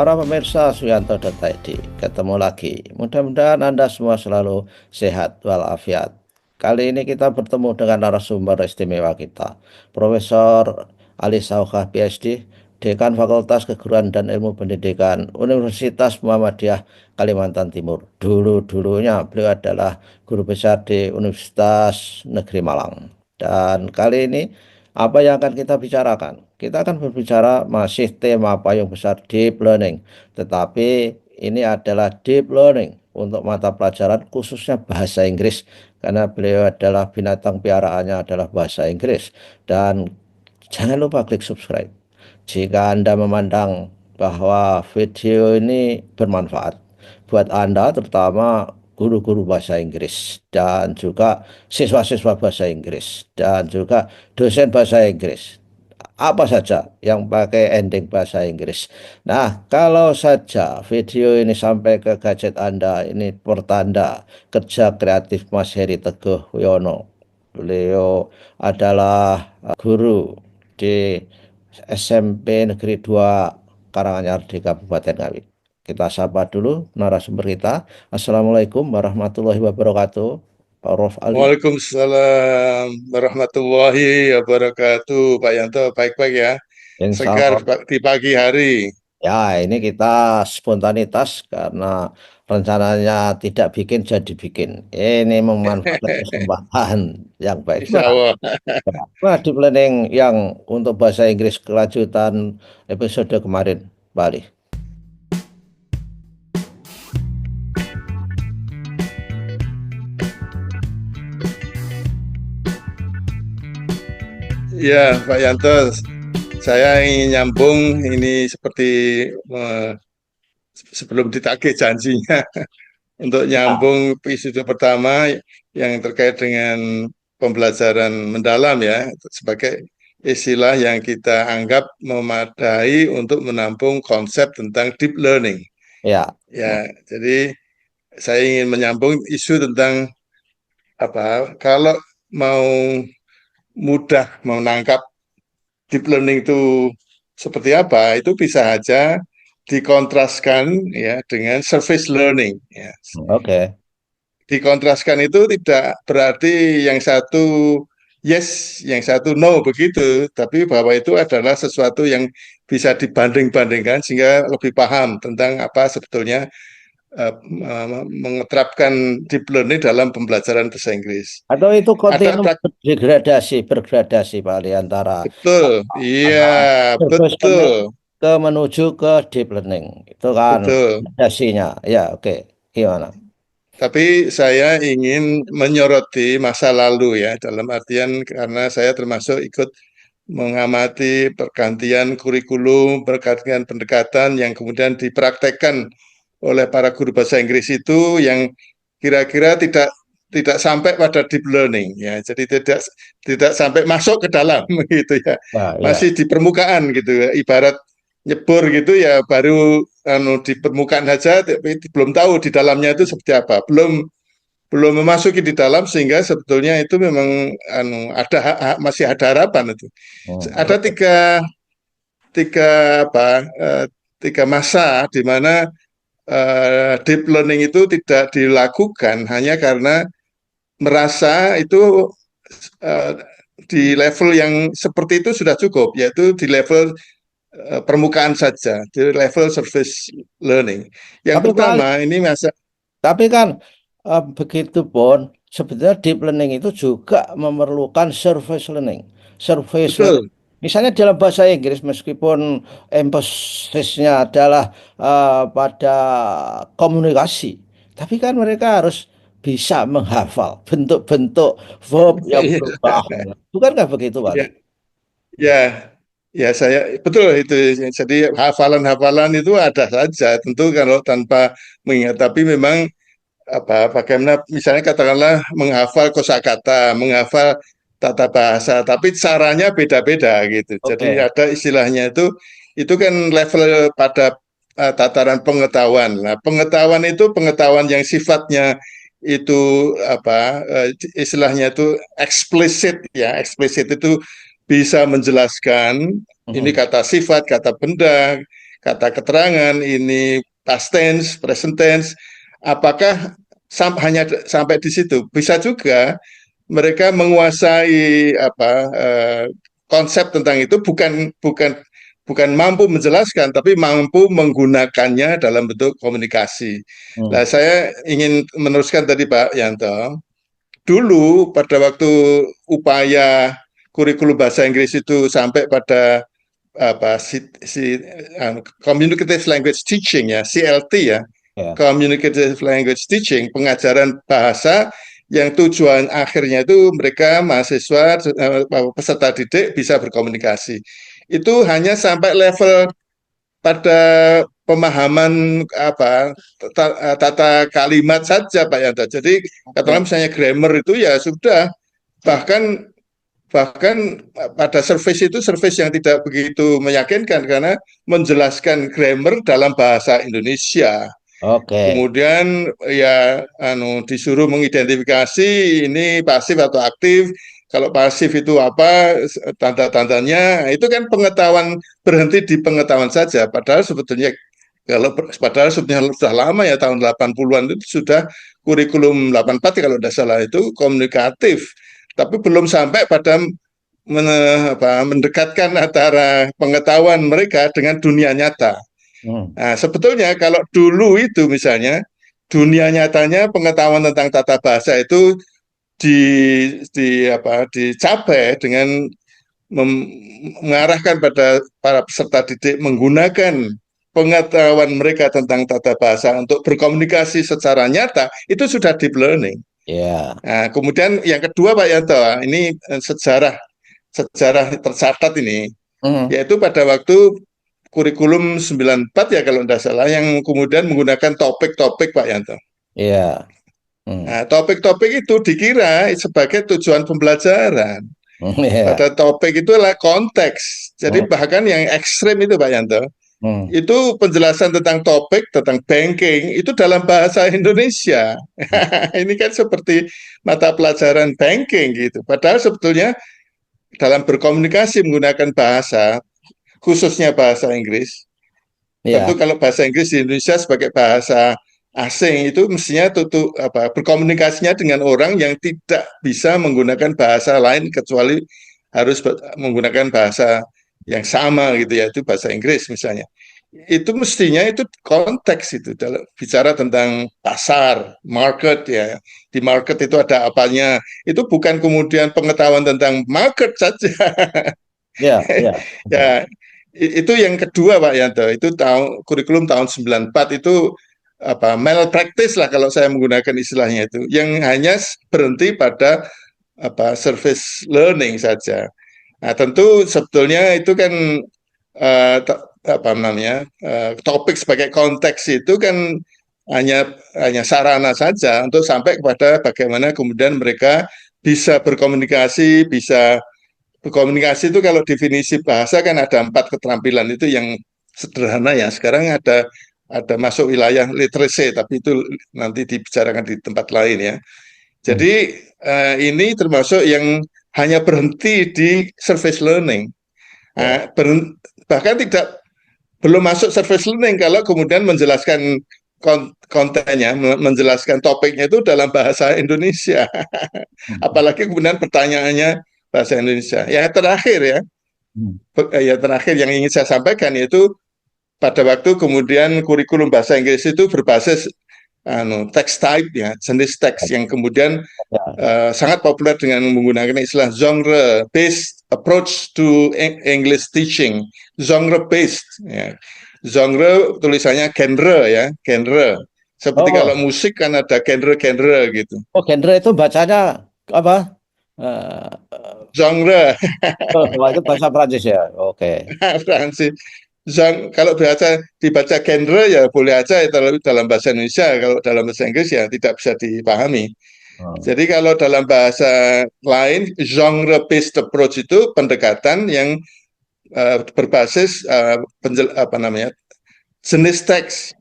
para pemirsa Suyanto.id, ketemu lagi. Mudah-mudahan Anda semua selalu sehat walafiat. Kali ini kita bertemu dengan narasumber istimewa kita, Profesor Ali Saukhah PhD, Dekan Fakultas Keguruan dan Ilmu Pendidikan Universitas Muhammadiyah Kalimantan Timur. Dulu-dulunya beliau adalah guru besar di Universitas Negeri Malang. Dan kali ini apa yang akan kita bicarakan? Kita akan berbicara masih tema payung besar deep learning, tetapi ini adalah deep learning untuk mata pelajaran khususnya bahasa Inggris, karena beliau adalah binatang piaraannya adalah bahasa Inggris. Dan jangan lupa klik subscribe jika Anda memandang bahwa video ini bermanfaat buat Anda, terutama guru-guru bahasa Inggris dan juga siswa-siswa bahasa Inggris dan juga dosen bahasa Inggris, apa saja yang pakai ending bahasa Inggris. Nah, kalau saja video ini sampai ke gadget Anda, ini pertanda kerja kreatif Mas Heri Teguh Wiono. Beliau adalah guru di SMP Negeri 2 Karanganyar di Kabupaten Ngawi. Kita sapa dulu narasumber kita. Assalamualaikum warahmatullahi wabarakatuh, Pak Rof Ali. Waalaikumsalam warahmatullahi wabarakatuh, Pak Yanto. Baik-baik ya, Insya segar Allah. di pagi hari. Ya, ini kita spontanitas karena rencananya tidak bikin jadi bikin. Ini memanfaatkan kesempatan yang baik. Insya Allah. Gimana di planning yang untuk bahasa Inggris kelanjutan episode kemarin, Bali? Ya, Pak Yanto, saya ingin nyambung ini seperti eh, sebelum ditagih janjinya untuk Ah, nyambung episode pertama yang terkait dengan pembelajaran mendalam ya, sebagai istilah yang kita anggap memadai untuk menampung konsep tentang deep learning. ya. Ya, jadi saya ingin menyambung isu tentang apa, kalau mau mudah menangkap deep learning itu seperti apa, itu bisa aja dikontraskan ya dengan surface learning. Ya. Oke. Dikontraskan itu tidak berarti yang satu yes, yang satu no begitu, tapi bahwa itu adalah sesuatu yang bisa dibanding-bandingkan sehingga lebih paham tentang apa sebetulnya mengeterapkan deep learning dalam pembelajaran bahasa Inggris. Atau itu Ada kontinum bergradasi Pak Ali, antara betul, iya, surface learning betul, ke menuju ke deep learning. Itu kan betul. gradasinya. Ya, oke. Gimana? Tapi saya ingin menyoroti masa lalu ya, dalam artian karena saya termasuk ikut mengamati pergantian kurikulum, pergantian pendekatan yang kemudian dipraktekkan oleh para guru bahasa Inggris itu yang kira-kira tidak sampai pada deep learning ya. Jadi tidak sampai masuk ke dalam gitu ya. Ya, ya. Masih di permukaan gitu ya. Ibarat nyebur gitu ya, baru di permukaan saja tapi belum tahu di dalamnya itu seperti apa. Belum belum memasuki di dalam sehingga sebetulnya itu memang masih ada harapan itu. Ada Oke. tiga apa tiga masa di mana deep learning itu tidak dilakukan hanya karena merasa itu eh, di level yang seperti itu sudah cukup, yaitu di level permukaan saja, di level surface learning. Yang Tapi Pak Ali, pertama ini masa tapi kan begitu pun sebetulnya deep learning itu juga memerlukan surface learning. Surface learning. betul. Misalnya dalam bahasa Inggris meskipun empasisnya adalah pada komunikasi, tapi kan mereka harus bisa menghafal bentuk-bentuk verb yang berubah. Bukan nggak begitu, Pak Ali? Ya, ya, ya saya betul itu. Jadi hafalan-hafalan itu ada saja. Tentu kalau tanpa mengingat, tapi memang bagaimana misalnya katakanlah menghafal kosakata, menghafal tata bahasa, tapi caranya beda-beda gitu. Jadi Oke. ada istilahnya itu kan level pada tataran pengetahuan. Nah, pengetahuan itu pengetahuan yang sifatnya itu istilahnya itu eksplisit ya. Eksplisit itu bisa menjelaskan ini Mhm. kata sifat, kata benda, kata keterangan, ini past tense, present tense. Apakah hanya sampai di situ? Bisa juga mereka menguasai konsep tentang itu, bukan bukan bukan mampu menjelaskan, tapi mampu menggunakannya dalam bentuk komunikasi. Nah, Hmm. saya ingin meneruskan tadi Pak Yanto. Dulu pada waktu upaya kurikulum bahasa Inggris itu sampai pada communicative language teaching ya, CLT ya, Ya. communicative language teaching, pengajaran bahasa yang tujuan akhirnya itu mereka mahasiswa peserta didik bisa berkomunikasi. Itu hanya sampai level pada pemahaman tata kalimat saja Pak Yanto. Jadi katakanlah Oke. misalnya grammar itu ya sudah, bahkan bahkan pada service yang tidak begitu meyakinkan karena menjelaskan grammar dalam bahasa Indonesia. Oke. Kemudian ya disuruh mengidentifikasi ini pasif atau aktif. Kalau pasif itu apa tanda-tandanya? Itu kan pengetahuan, berhenti di pengetahuan saja. Padahal sebetulnya sudah lama ya, tahun 80-an itu sudah kurikulum 84 kalau tidak salah itu komunikatif. Tapi belum sampai pada mendekatkan antara pengetahuan mereka dengan dunia nyata. Hmm. Nah, sebetulnya kalau dulu itu misalnya dunia nyatanya pengetahuan tentang tata bahasa itu di, dicapai dengan mengarahkan pada para peserta didik menggunakan pengetahuan mereka tentang tata bahasa untuk berkomunikasi secara nyata, itu sudah deep learning. Ya. Nah, kemudian yang kedua Pak Yanto, ini sejarah sejarah tercatat ini, Hmm. yaitu pada waktu kurikulum 94 ya kalau tidak salah, yang kemudian menggunakan topik-topik Pak Yanto. Ya. Hmm. Nah, topik-topik itu dikira sebagai tujuan pembelajaran. Ya. Pada topik itu adalah konteks. Jadi Hmm. bahkan yang ekstrim itu Pak Yanto, Hmm. itu penjelasan tentang topik, tentang banking, itu dalam bahasa Indonesia. Ini kan seperti mata pelajaran banking gitu. Padahal sebetulnya dalam berkomunikasi menggunakan bahasa, khususnya bahasa Inggris, tentu Ya. kalau bahasa Inggris di Indonesia sebagai bahasa asing itu mestinya berkomunikasinya dengan orang yang tidak bisa menggunakan bahasa lain kecuali harus menggunakan bahasa yang sama gitu ya, itu bahasa Inggris misalnya. Itu mestinya itu konteks itu dalam bicara tentang pasar, market ya. Di market itu ada apanya. Itu bukan kemudian pengetahuan tentang market saja. Ya. Ya. Betul. Ya, itu yang kedua Pak Yanto, itu kurikulum tahun 94 itu malpractice lah kalau saya menggunakan istilahnya itu, yang hanya berhenti pada service learning saja. Nah, tentu sebetulnya itu kan topik sebagai konteks itu kan hanya sarana saja untuk sampai kepada bagaimana kemudian mereka bisa berkomunikasi, bisa berkomunikasi itu kalau definisi bahasa kan ada 4 keterampilan itu yang sederhana ya. Sekarang ada masuk wilayah literacy, tapi itu nanti dibicarakan di tempat lain ya. Hmm. Jadi ini termasuk yang hanya berhenti di service learning. Ya. Nah, bahkan belum masuk service learning kalau kemudian menjelaskan kontennya, menjelaskan topiknya itu dalam bahasa Indonesia. Hmm. Apalagi kemudian pertanyaannya bahasa Indonesia. Hmm. Ya terakhir yang ingin saya sampaikan yaitu pada waktu kemudian kurikulum bahasa Inggris itu berbasis text type ya, jenis teks yang kemudian Ya. sangat populer dengan menggunakan istilah genre based approach to English teaching. Genre based ya. Genre tulisannya genre ya, genre. Seperti kalau Oh. musik kan ada genre-genre gitu. Oh, genre itu bacanya apa? Eh, Genre oh, itu bahasa Prancis ya. Oke. Francis. Kalau dibaca genre ya boleh aja dalam bahasa Indonesia, kalau dalam bahasa Inggris ya tidak bisa dipahami. Hmm. Jadi kalau dalam bahasa lain, genre based approach itu pendekatan yang berbasis jenis teks,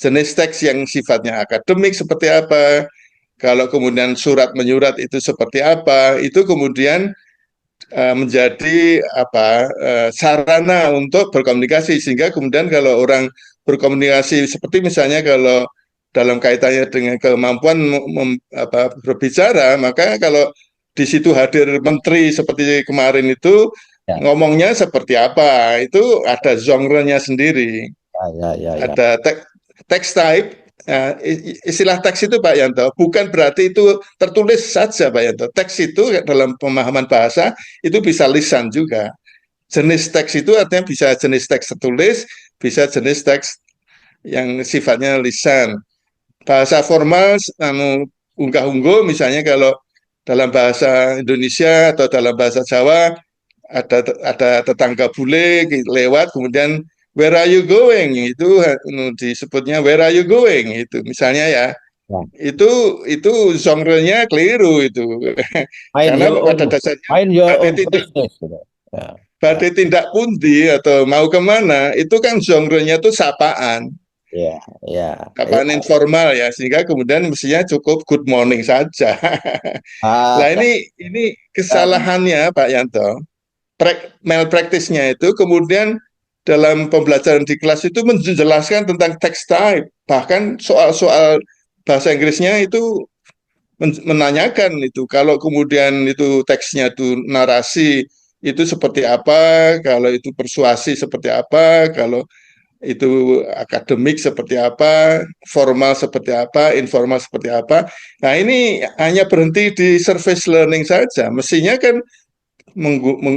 jenis teks yang sifatnya akademik seperti apa. Kalau kemudian surat menyurat itu seperti apa, itu kemudian menjadi sarana untuk berkomunikasi, sehingga kemudian kalau orang berkomunikasi seperti misalnya kalau dalam kaitannya dengan kemampuan berbicara, maka kalau di situ hadir menteri seperti kemarin itu Ya, ngomongnya seperti apa, itu ada genre-nya sendiri, ya, ya, ya. ada teks type. Nah, istilah teks itu Pak Yanto bukan berarti itu tertulis saja Pak Yanto. Teks itu dalam pemahaman bahasa itu bisa lisan juga. Jenis teks itu artinya bisa jenis teks tertulis, bisa jenis teks yang sifatnya lisan. Bahasa formal, unggah-ungguh misalnya kalau dalam bahasa Indonesia atau dalam bahasa Jawa ada tetangga bule lewat kemudian where are you going itu disebutnya where are you going itu misalnya ya, Ya. itu genre-nya keliru itu Mind karena your pada own, dasarnya mind your badai own tindak business, gitu. Ya, ya, badai tindak pundi atau mau kemana itu kan genre-nya itu ya, ya, sapaan ya. informal ya, sehingga kemudian mestinya cukup good morning saja. Lah Ah, ini dan, kesalahannya Pak Yanto, malpractice-nya itu kemudian dalam pembelajaran di kelas itu menjelaskan tentang text type, bahkan soal-soal bahasa Inggrisnya itu menanyakan itu kalau kemudian itu teksnya itu narasi itu seperti apa, kalau itu persuasi seperti apa, kalau itu akademik seperti apa, formal seperti apa, informal seperti apa. Nah ini hanya berhenti di surface learning saja. Mestinya kan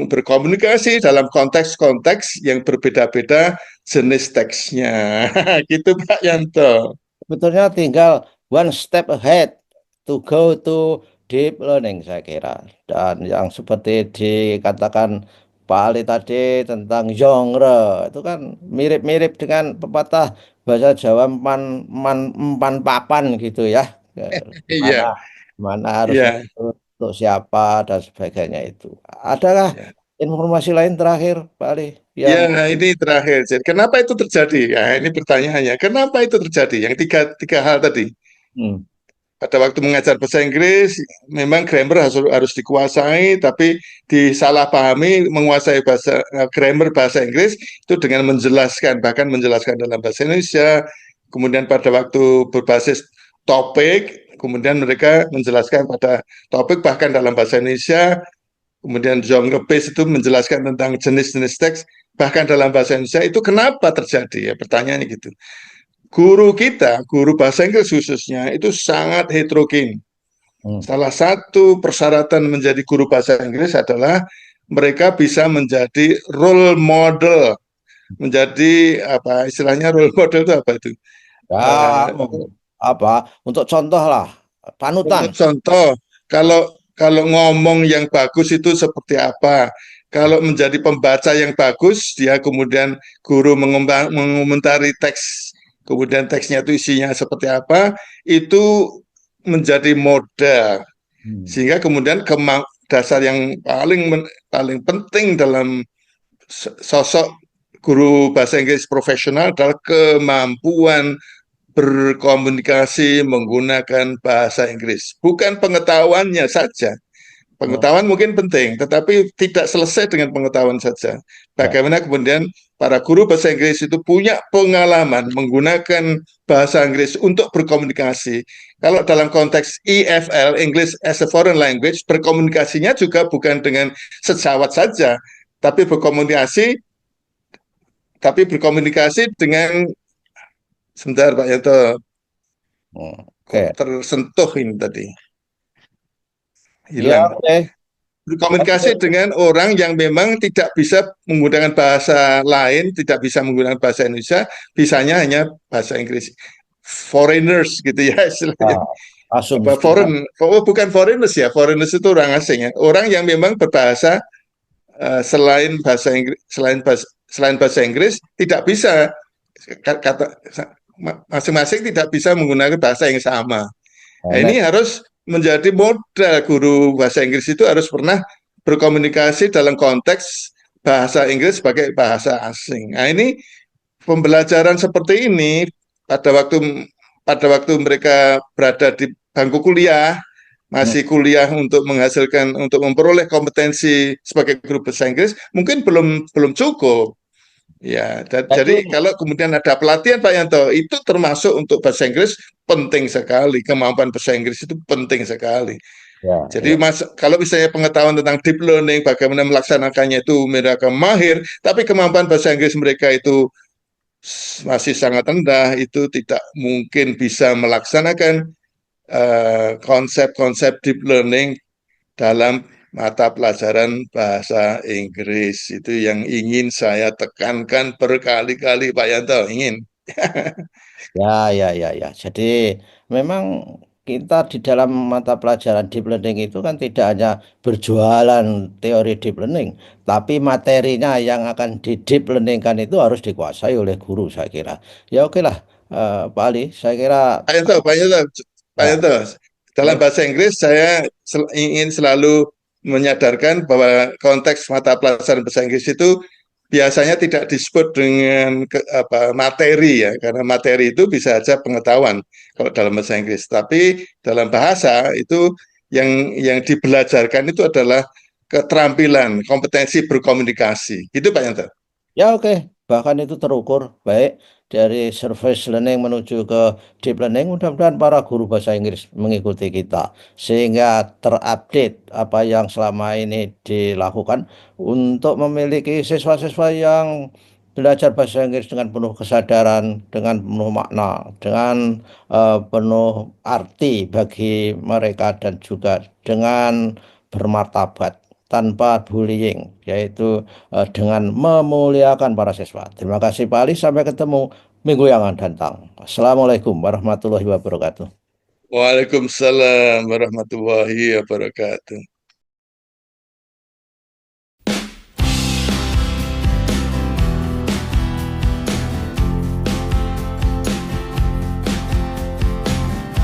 berkomunikasi dalam konteks-konteks yang berbeda-beda jenis teksnya. Gitu Pak Yanto. sebetulnya tinggal one step ahead to go to deep learning saya kira. Dan yang seperti dikatakan Pak Ali tadi tentang genre itu kan mirip-mirip dengan pepatah bahasa Jawa empan papan gitu ya. Iya, Mana mana harus iya, untuk siapa dan sebagainya itu. Adakah iya. informasi lain terakhir Pak Ali Ya, yang ini terakhir. Jadi, kenapa itu terjadi? Ya, ini pertanyaannya. Kenapa itu terjadi? Yang tiga hal tadi. hmm, Pada waktu mengajar bahasa Inggris, memang grammar harus dikuasai, tapi disalahpahami menguasai grammar bahasa Inggris itu dengan menjelaskan, bahkan menjelaskan dalam bahasa Indonesia. Kemudian pada waktu berbasis topik, kemudian mereka menjelaskan pada topik bahkan dalam bahasa Indonesia. Kemudian genre base itu menjelaskan tentang jenis-jenis teks bahkan dalam bahasa Indonesia. Itu kenapa terjadi ya? Pertanyaannya gitu. Guru kita, guru bahasa Inggris khususnya, itu sangat heterogen. hmm, Salah satu persyaratan menjadi guru bahasa Inggris adalah mereka bisa menjadi role model, menjadi apa istilahnya role model itu apa itu? ya Eh, apa untuk contoh lah panutan. untuk contoh, kalau kalau ngomong yang bagus itu seperti apa? Kalau menjadi pembaca yang bagus, dia kemudian guru mengomentari teks, kemudian teksnya itu isinya seperti apa, itu menjadi modal. Hmm. Sehingga kemudian dasar yang paling penting dalam sosok guru bahasa Inggris profesional adalah kemampuan berkomunikasi menggunakan bahasa Inggris. Bukan pengetahuannya saja. Oh, Pengetahuan mungkin penting, tetapi tidak selesai dengan pengetahuan saja. ya. Bagaimana kemudian para guru bahasa Inggris itu punya pengalaman menggunakan bahasa Inggris untuk berkomunikasi. Kalau dalam konteks EFL, English as a Foreign Language, berkomunikasinya juga bukan dengan sejawat saja, tapi berkomunikasi dengan sebentar Pak Yanto, kok Oke. tersentuh ini tadi, Ya, hilang. oke. Berkomunikasi Oke. dengan orang yang memang tidak bisa menggunakan bahasa lain, tidak bisa menggunakan bahasa Indonesia, bisanya hanya bahasa Inggris. Foreigners gitu ya istilahnya. Nah, Apa asumsi. bukan foreigners ya, foreigners itu orang asing ya. Orang yang memang berbahasa selain bahasa Inggris tidak bisa kata masing-masing tidak bisa menggunakan bahasa yang sama. Nah, Nah, ini harus menjadi modal guru bahasa Inggris itu harus pernah berkomunikasi dalam konteks bahasa Inggris sebagai bahasa asing. Nah, ini pembelajaran seperti ini pada waktu pada waktu mereka berada di bangku kuliah, Hmm. masih kuliah untuk menghasilkan untuk memperoleh kompetensi sebagai guru bahasa Inggris mungkin belum belum cukup. Ya, Jadi jadi kalau kemudian ada pelatihan Pak Yanto, itu termasuk untuk bahasa Inggris penting sekali. Kemampuan bahasa Inggris itu penting sekali. ya, Jadi ya, mas, kalau misalnya pengetahuan tentang deep learning, bagaimana melaksanakannya itu mereka mahir, tapi kemampuan bahasa Inggris mereka itu masih sangat rendah, itu tidak mungkin bisa melaksanakan konsep-konsep deep learning dalam mata pelajaran bahasa Inggris. Itu yang ingin saya tekankan berkali-kali Pak Yanto, ingin. ya, ya, ya, ya. Jadi memang kita di dalam mata pelajaran deep learning itu kan tidak hanya berjualan teori deep learning, tapi materinya yang akan di deep learning kan itu harus dikuasai oleh guru saya kira. Ya oke lah, Pak Ali, saya kira Pak Yanto, Pak Yanto, Pak ya, Yanto, dalam ya, bahasa Inggris saya ingin selalu menyadarkan bahwa konteks mata pelajaran bahasa Inggris itu biasanya tidak disebut dengan materi ya, karena materi itu bisa saja pengetahuan kalau dalam bahasa Inggris. Tapi dalam bahasa itu yang dibelajarkan itu adalah keterampilan, kompetensi berkomunikasi. Gitu Pak Yanto. ya oke. Bahkan itu terukur baik dari surface learning menuju ke deep learning. Mudah-mudahan para guru bahasa Inggris mengikuti kita sehingga terupdate apa yang selama ini dilakukan untuk memiliki siswa-siswa yang belajar bahasa Inggris dengan penuh kesadaran, dengan penuh makna, dengan penuh arti bagi mereka dan juga dengan bermartabat tanpa bullying, yaitu dengan memuliakan para siswa. Terima kasih Pak Ali, sampai ketemu minggu yang akan datang. Assalamualaikum warahmatullahi wabarakatuh. Waalaikumsalam warahmatullahi wabarakatuh.